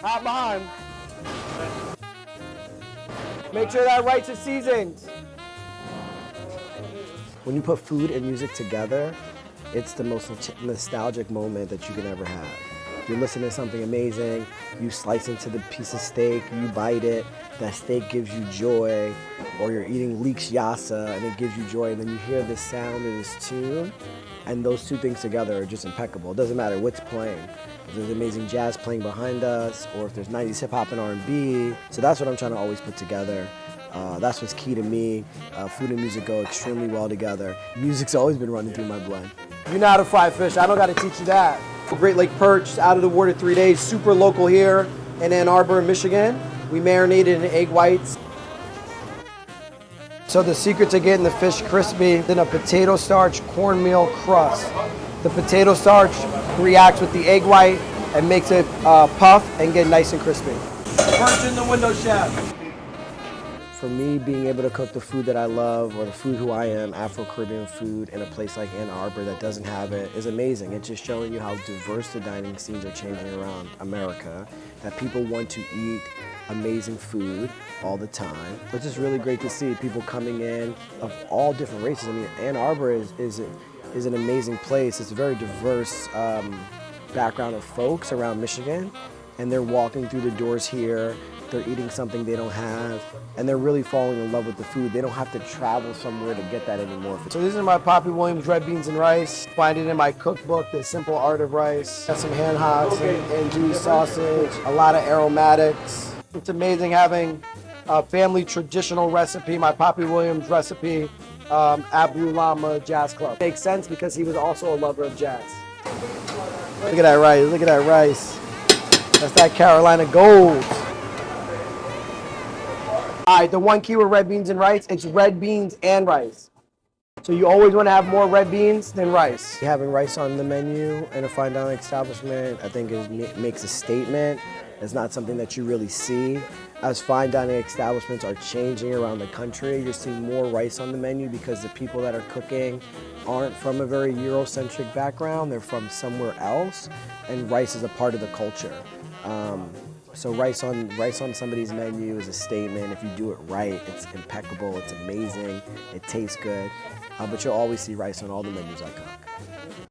Hop behind. Make sure that rice is seasoned. When you put food and music together, it's the most nostalgic moment that you can ever have. You're listening to something amazing, you slice into the piece of steak, you bite it, that steak gives you joy, or you're eating leeks yassa and it gives you joy, and then you hear this sound and this tune, and those two things together are just impeccable. It doesn't matter what's playing. If there's amazing jazz playing behind us, or if there's 90s hip hop and R&B. So that's what I'm trying to always put together. That's what's key to me. Food and music go extremely well together. Music's always been running through my blood. You know how to fry fish, I don't gotta teach you that. Great Lake perch, out of the water 3 days, super local here in Ann Arbor, Michigan. We marinated in egg whites. So the secret to getting the fish crispy is in a potato starch cornmeal crust. The potato starch reacts with the egg white and makes it puff and get nice and crispy. Perch in the window, chef. For me, being able to cook the food that I love, or the food who I am, Afro-Caribbean food, in a place like Ann Arbor that doesn't have it, is amazing. It's just showing you how diverse the dining scenes are changing around America, that people want to eat amazing food all the time. It's just really great to see people coming in of all different races. I mean, Ann Arbor is an amazing place. It's a very diverse background of folks around Michigan, and they're walking through the doors here. They're eating something they don't have, and they're really falling in love with the food. They don't have to travel somewhere to get that anymore. So this is my Papi Williams red beans and rice. Find it in my cookbook, The Simple Art of Rice. Got some hand hocks and andouille sausage, a lot of aromatics. It's amazing having a family traditional recipe, my Papi Williams recipe, at Blue Llama Jazz Club. Makes sense because he was also a lover of jazz. Look at that rice, look at that rice. That's that Carolina Gold. All right, the one key with red beans and rice, it's red beans and rice. So you always want to have more red beans than rice. Having rice on the menu in a fine dining establishment, I think makes a statement. It's not something that you really see. As fine dining establishments are changing around the country, you're seeing more rice on the menu because the people that are cooking aren't from a very Eurocentric background, they're from somewhere else, and rice is a part of the culture. So rice on somebody's menu is a statement. If you do it right, it's impeccable, it's amazing, it tastes good. But you'll always see rice on all the menus I cook.